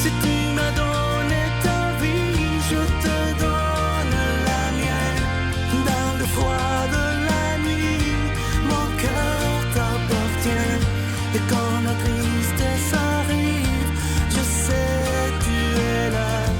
Si tu m'as donné ta vie, je te donne la mienne. Dans le froid de la nuit, mon cœur t'appartient. Et quand la tristesse arrive, je sais tu es là,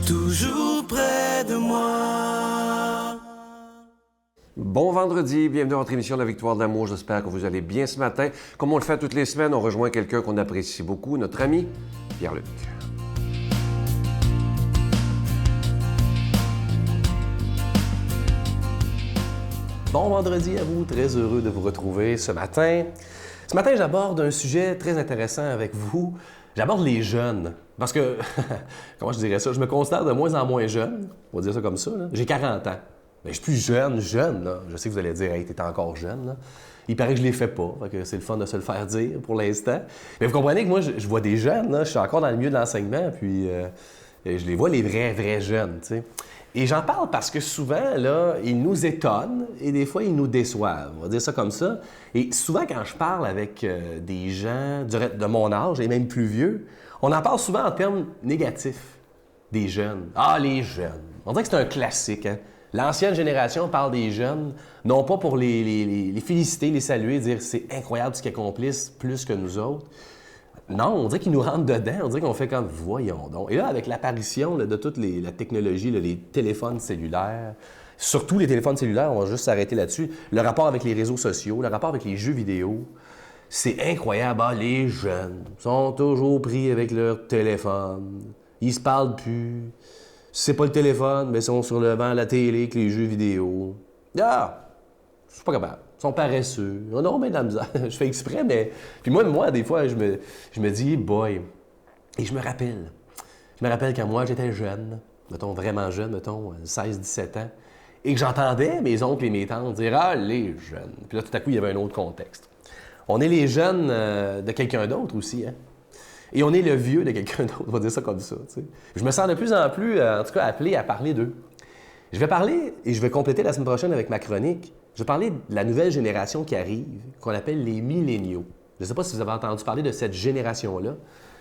toujours près de moi. Bon vendredi, bienvenue dans votre émission La Victoire de l'amour. J'espère que vous allez bien ce matin. Comme on le fait toutes les semaines, on rejoint quelqu'un qu'on apprécie beaucoup, notre ami Pierre-Luc. Bon vendredi à vous, très heureux de vous retrouver ce matin. Ce matin, j'aborde un sujet très intéressant avec vous. J'aborde les jeunes. Parce que, comment je dirais ça, je me considère de moins en moins jeune, on va dire ça comme ça. Là. J'ai 40 ans. Mais je suis plus jeune, là. Je sais que vous allez dire, hey, t'es encore jeune, là. Il paraît que je les fais pas, fait que c'est le fun de se le faire dire pour l'instant. Mais vous comprenez que moi, je vois des jeunes, là, je suis encore dans le milieu de l'enseignement, puis je les vois les vrais jeunes, tu sais. Et j'en parle parce que souvent, là, ils nous étonnent et des fois, ils nous déçoivent. On va dire ça comme ça. Et souvent, quand je parle avec des gens de mon âge et même plus vieux, on en parle souvent en termes négatifs des jeunes. Ah, les jeunes. On dirait que c'est un classique, hein? L'ancienne génération parle des jeunes, non pas pour les féliciter, les saluer, dire c'est incroyable ce qu'ils accomplissent plus que nous autres. Non, on dirait qu'ils nous rentrent dedans, on dirait qu'on fait comme voyons donc. Et là, avec l'apparition là, de toute la technologie, là, les téléphones cellulaires, surtout les téléphones cellulaires, on va juste s'arrêter là-dessus, le rapport avec les réseaux sociaux, le rapport avec les jeux vidéo, c'est incroyable. Ah, les jeunes sont toujours pris avec leur téléphone, ils se parlent plus. Si c'est pas le téléphone, mais ils sont sur le banc, la télé, avec les jeux vidéo. Ah! Je suis pas capable. Ils sont paresseux. On a bien de la misère. Je fais exprès, mais... Puis moi, des fois, je me dis, boy... Et je me rappelle. Je me rappelle quand moi, j'étais jeune, mettons vraiment jeune, mettons 16-17 ans, et que j'entendais mes oncles et mes tantes dire « Ah, les jeunes! » Puis là, tout à coup, il y avait un autre contexte. On est les jeunes de quelqu'un d'autre aussi, hein? Et on est le vieux de quelqu'un d'autre, on va dire ça comme ça. T'sais. Je me sens de plus en plus, en tout cas, appelé à parler d'eux. Je vais parler, et je vais compléter la semaine prochaine avec ma chronique, je vais parler de la nouvelle génération qui arrive, qu'on appelle les milléniaux. Je ne sais pas si vous avez entendu parler de cette génération-là.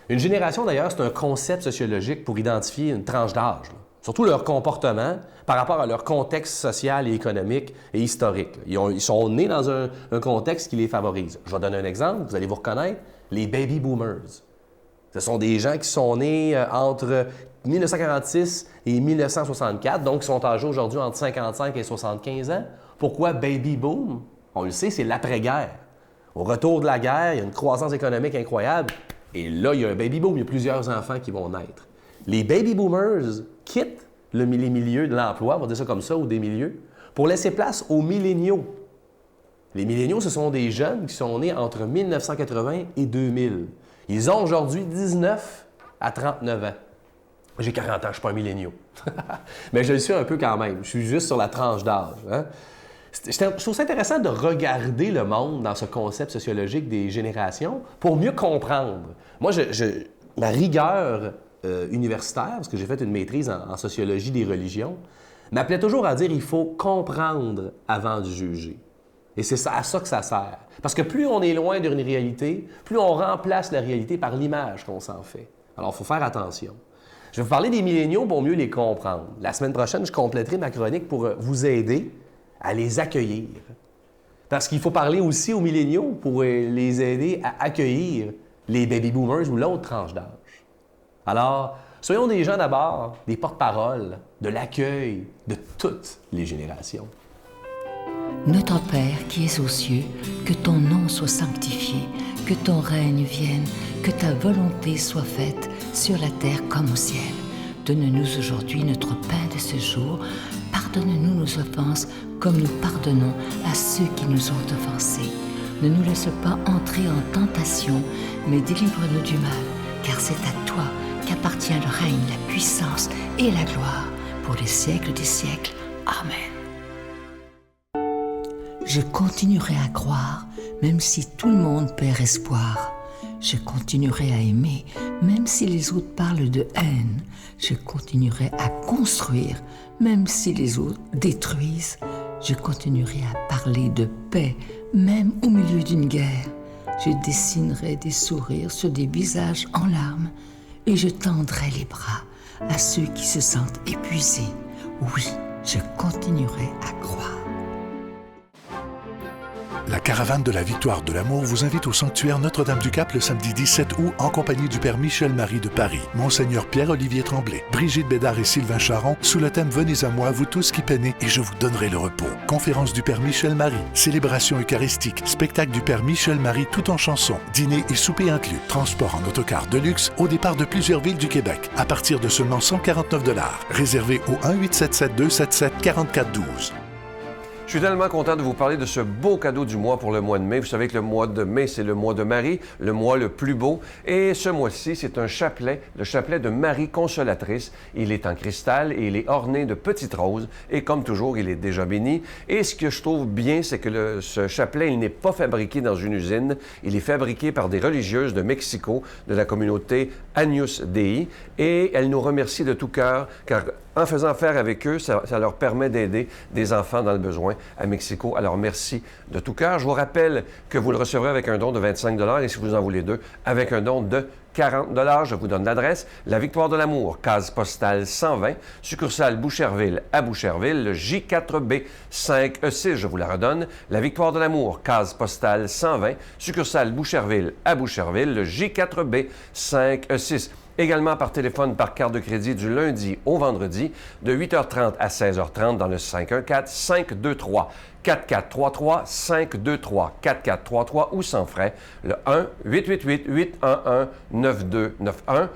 Une génération, d'ailleurs, c'est un concept sociologique pour identifier une tranche d'âge. Là. Surtout leur comportement par rapport à leur contexte social et économique et historique. Ils sont nés dans un contexte qui les favorise. Je vais donner un exemple, vous allez vous reconnaître, les baby boomers. Ce sont des gens qui sont nés entre 1946 et 1964, donc qui sont âgés aujourd'hui entre 55 et 75 ans. Pourquoi baby boom? On le sait, c'est l'après-guerre. Au retour de la guerre, il y a une croissance économique incroyable. Et là, il y a un baby boom, il y a plusieurs enfants qui vont naître. Les baby boomers quittent les milieux de l'emploi, on va dire ça comme ça, ou des milieux, pour laisser place aux milléniaux. Les milléniaux, ce sont des jeunes qui sont nés entre 1980 et 2000. Ils ont aujourd'hui 19 à 39 ans. J'ai 40 ans, je ne suis pas un milléniaux. Mais je le suis un peu quand même. Je suis juste sur la tranche d'âge. Hein? Je trouve ça intéressant de regarder le monde dans ce concept sociologique des générations pour mieux comprendre. Moi, ma rigueur universitaire, parce que j'ai fait une maîtrise en sociologie des religions, m'appelait toujours à dire qu'il faut comprendre avant de juger. Et c'est à ça que ça sert. Parce que plus on est loin d'une réalité, plus on remplace la réalité par l'image qu'on s'en fait. Alors, il faut faire attention. Je vais vous parler des milléniaux pour mieux les comprendre. La semaine prochaine, je compléterai ma chronique pour vous aider à les accueillir. Parce qu'il faut parler aussi aux milléniaux pour les aider à accueillir les baby boomers ou l'autre tranche d'âge. Alors, soyons des gens d'abord, des porte-paroles de l'accueil de toutes les générations. Notre Père qui es aux cieux, que ton nom soit sanctifié, que ton règne vienne, que ta volonté soit faite sur la terre comme au ciel. Donne-nous aujourd'hui notre pain de ce jour. Pardonne-nous nos offenses comme nous pardonnons à ceux qui nous ont offensés. Ne nous laisse pas entrer en tentation, mais délivre-nous du mal, car c'est à toi qu'appartient le règne, la puissance et la gloire pour les siècles des siècles. Amen. Je continuerai à croire, même si tout le monde perd espoir. Je continuerai à aimer, même si les autres parlent de haine. Je continuerai à construire, même si les autres détruisent. Je continuerai à parler de paix, même au milieu d'une guerre. Je dessinerai des sourires sur des visages en larmes. et je tendrai les bras à ceux qui se sentent épuisés. Oui, je continuerai à croire. La caravane de la victoire de l'amour vous invite au sanctuaire Notre-Dame-du-Cap le samedi 17 août en compagnie du Père Michel-Marie de Paris, Monseigneur Pierre-Olivier Tremblay, Brigitte Bédard et Sylvain Charon, sous le thème « Venez à moi, vous tous qui peinez, et je vous donnerai le repos ». Conférence du Père Michel-Marie, célébration eucharistique, spectacle du Père Michel-Marie tout en chansons, dîner et souper inclus, transport en autocar de luxe au départ de plusieurs villes du Québec, à partir de seulement 149 $. Réservé au 1-877-277-4412. Je suis tellement content de vous parler de ce beau cadeau du mois pour le mois de mai. Vous savez que le mois de mai, c'est le mois de Marie, le mois le plus beau. Et ce mois-ci, c'est un chapelet, le chapelet de Marie Consolatrice. Il est en cristal et il est orné de petites roses. Et comme toujours, il est déjà béni. Et ce que je trouve bien, c'est que ce chapelet, il n'est pas fabriqué dans une usine. Il est fabriqué par des religieuses de Mexico, de la communauté Agnus Dei. Et elles nous remercient de tout cœur, car en faisant affaire avec eux, ça leur permet d'aider des enfants dans le besoin à Mexico. Alors, merci de tout cœur. Je vous rappelle que vous le recevrez avec un don de 25 $ et si vous en voulez deux, avec un don de 40 $. Je vous donne l'adresse. La Victoire de l'amour, case postale 120, succursale Boucherville à Boucherville, le J4B 5E6. Je vous la redonne. La Victoire de l'amour, case postale 120, succursale Boucherville à Boucherville, le J4B 5E6. Également par téléphone, par carte de crédit du lundi au vendredi, de 8h30 à 16h30 dans le 514-523-4433, 523-4433 ou sans frais, le 1-888-811-9291,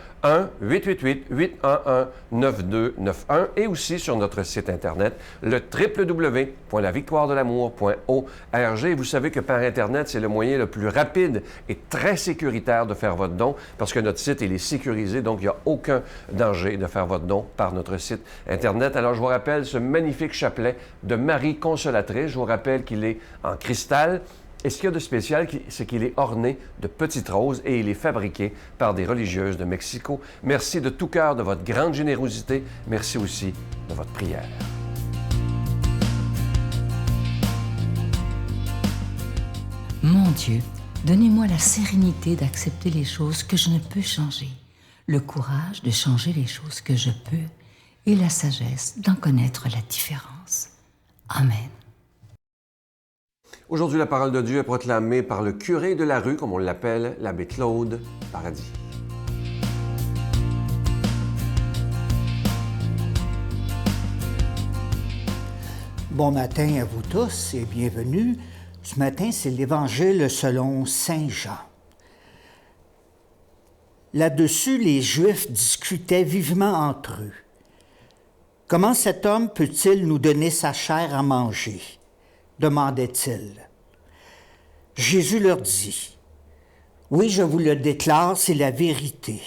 1-888-811-9291 et aussi sur notre site Internet, le www.lavictoiredelamour.org. Vous savez que par Internet, c'est le moyen le plus rapide et très sécuritaire de faire votre don parce que notre site, il est sécurisé, donc il n'y a aucun danger de faire votre don par notre site Internet. Alors, je vous rappelle ce magnifique chapelet de Marie Consolatrice. Je vous rappelle qu'il est en cristal. Et ce qu'il y a de spécial, c'est qu'il est orné de petites roses et il est fabriqué par des religieuses de Mexico. Merci de tout cœur de votre grande générosité. Merci aussi de votre prière. Mon Dieu, donnez-moi la sérénité d'accepter les choses que je ne peux changer, le courage de changer les choses que je peux et la sagesse d'en connaître la différence. Amen. Aujourd'hui, la parole de Dieu est proclamée par le curé de la rue, comme on l'appelle, l'abbé Claude Paradis. Bon matin à vous tous et bienvenue. Ce matin, c'est l'Évangile selon Saint Jean. Là-dessus, les Juifs discutaient vivement entre eux. « Comment cet homme peut-il nous donner sa chair à manger ?» demandait-il. Jésus leur dit, « Oui, je vous le déclare, c'est la vérité.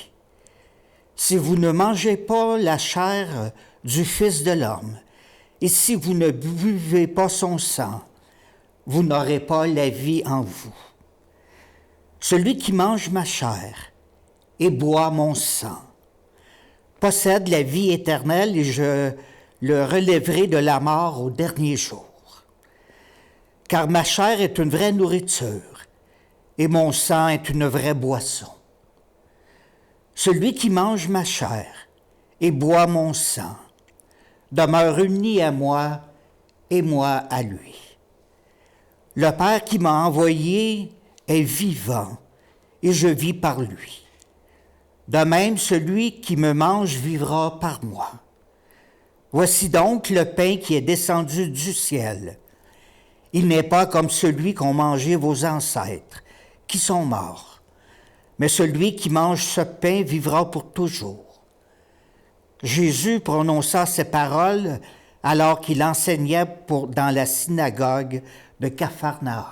Si vous ne mangez pas la chair du Fils de l'homme, et si vous ne buvez pas son sang, vous n'aurez pas la vie en vous. Celui qui mange ma chair et boit mon sang possède la vie éternelle et je le relèverai de la mort au dernier jour. Car ma chair est une vraie nourriture et mon sang est une vraie boisson. Celui qui mange ma chair et boit mon sang demeure uni à moi et moi à lui. Le Père qui m'a envoyé est vivant et je vis par lui. De même, celui qui me mange vivra par moi. Voici donc le pain qui est descendu du ciel. Il n'est pas comme celui qu'ont mangé vos ancêtres, qui sont morts, mais celui qui mange ce pain vivra pour toujours. » Jésus prononça ces paroles alors qu'il enseignait dans la synagogue de Capharnaüm.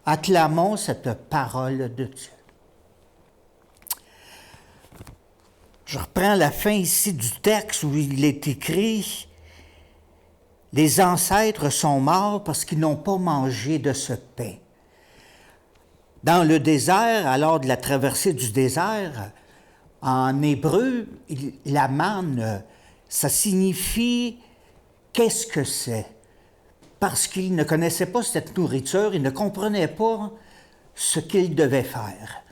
Acclamons cette parole de Dieu. Je reprends la fin ici du texte où il est écrit « Les ancêtres sont morts parce qu'ils n'ont pas mangé de ce pain. » Dans le désert, alors de la traversée du désert, en hébreu, la manne, ça signifie « qu'est-ce que c'est ?» Parce qu'ils ne connaissaient pas cette nourriture, ils ne comprenaient pas ce qu'ils devaient faire.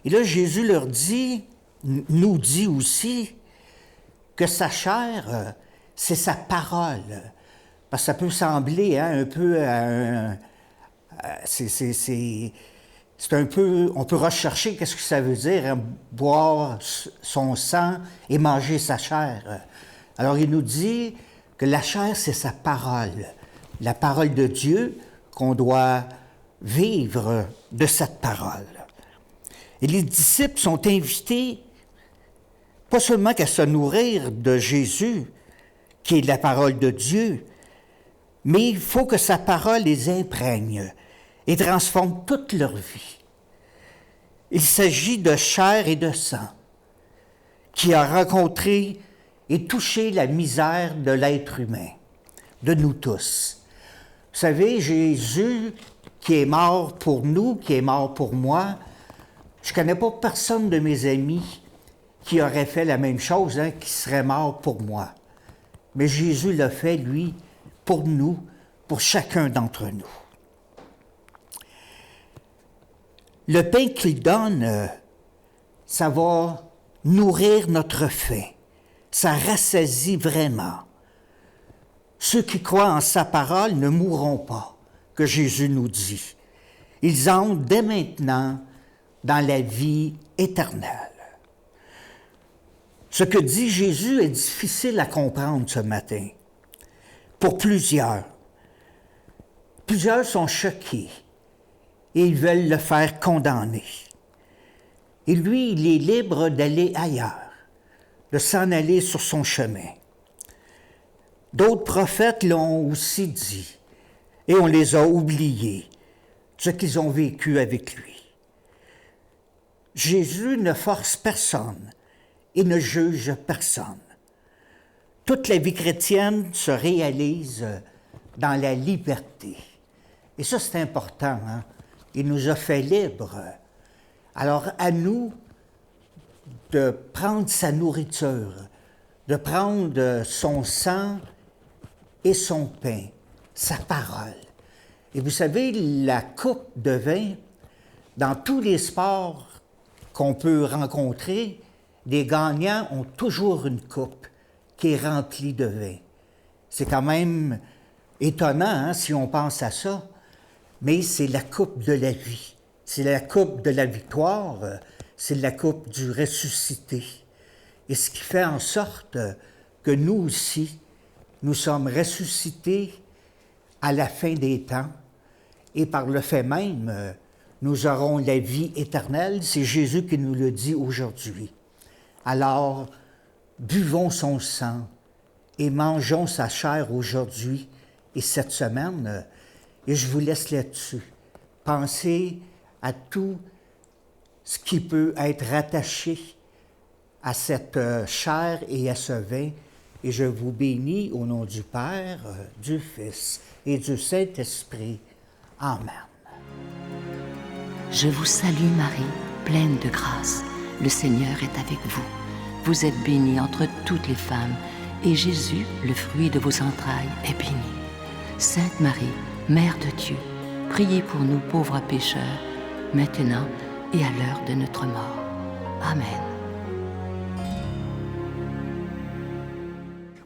Et là, Jésus leur dit, nous dit aussi que sa chair, c'est sa parole. Parce que ça peut sembler un peu c'est un peu... On peut rechercher qu'est-ce que ça veut dire, boire son sang et manger sa chair. Alors, il nous dit que la chair, c'est sa parole. La parole de Dieu, qu'on doit vivre de cette parole. Et les disciples sont invités pas seulement qu'à se nourrir de Jésus, qui est la parole de Dieu, mais il faut que sa parole les imprègne et transforme toute leur vie. Il s'agit de chair et de sang, qui a rencontré et touché la misère de l'être humain, de nous tous. Vous savez, Jésus, qui est mort pour nous, qui est mort pour moi, je ne connais pas personne de mes amis qui aurait fait la même chose, qui serait mort pour moi. Mais Jésus l'a fait, lui, pour nous, pour chacun d'entre nous. Le pain qu'il donne, ça va nourrir notre faim. Ça rassasie vraiment. Ceux qui croient en sa parole ne mourront pas, que Jésus nous dit. Ils entrent dès maintenant dans la vie éternelle. Ce que dit Jésus est difficile à comprendre ce matin. Pour plusieurs. Plusieurs sont choqués et ils veulent le faire condamner. Et lui, il est libre d'aller ailleurs, de s'en aller sur son chemin. D'autres prophètes l'ont aussi dit, et on les a oubliés, ce qu'ils ont vécu avec lui. Jésus ne force personne et ne juge personne. Toute la vie chrétienne se réalise dans la liberté. Et ça, c'est important, hein? Il nous a fait libres. Alors, à nous de prendre sa nourriture, de prendre son sang et son pain, sa parole. Et vous savez, la coupe de vin, dans tous les sports qu'on peut rencontrer, les gagnants ont toujours une coupe qui est remplie de vin. C'est quand même étonnant, si on pense à ça, mais c'est la coupe de la vie. C'est la coupe de la victoire, c'est la coupe du ressuscité. Et ce qui fait en sorte que nous aussi, nous sommes ressuscités à la fin des temps, et par le fait même, nous aurons la vie éternelle. C'est Jésus qui nous le dit aujourd'hui. Alors, buvons son sang et mangeons sa chair aujourd'hui et cette semaine. Et je vous laisse là-dessus. Pensez à tout ce qui peut être rattaché à cette chair et à ce vin. Et je vous bénis au nom du Père, du Fils et du Saint-Esprit. Amen. Je vous salue Marie, pleine de grâce. Le Seigneur est avec vous. Vous êtes bénie entre toutes les femmes, et Jésus, le fruit de vos entrailles, est béni. Sainte Marie, Mère de Dieu, priez pour nous pauvres pécheurs, maintenant et à l'heure de notre mort. Amen.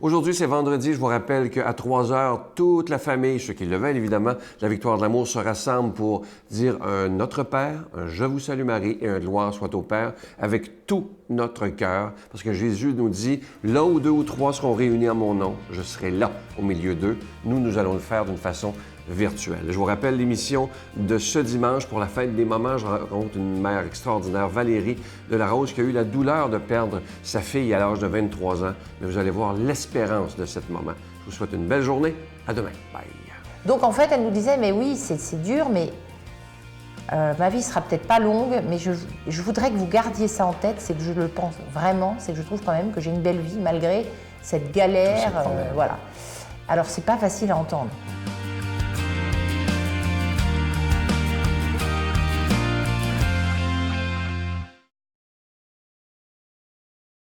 Aujourd'hui, c'est vendredi. Je vous rappelle qu'à 3 heures, toute la famille, ceux qui le veulent évidemment, la Victoire de l'amour se rassemble pour dire un Notre Père, un Je vous salue Marie et un Gloire soit au Père avec tout notre cœur. Parce que Jésus nous dit, là où 2 ou 3 seront réunis en mon nom, je serai là au milieu d'eux. Nous allons le faire d'une façon virtuelle. Je vous rappelle l'émission de ce dimanche pour la fête des mamans. Je rencontre une mère extraordinaire, Valérie de la Rose, qui a eu la douleur de perdre sa fille à l'âge de 23 ans. Mais vous allez voir l'espérance de cette maman. Je vous souhaite une belle journée. À demain. Bye. Donc en fait, elle nous disait, mais oui, c'est dur, mais ma vie sera peut-être pas longue, mais je voudrais que vous gardiez ça en tête, c'est que je le pense vraiment, c'est que je trouve quand même que j'ai une belle vie malgré cette galère. Voilà. Alors c'est pas facile à entendre.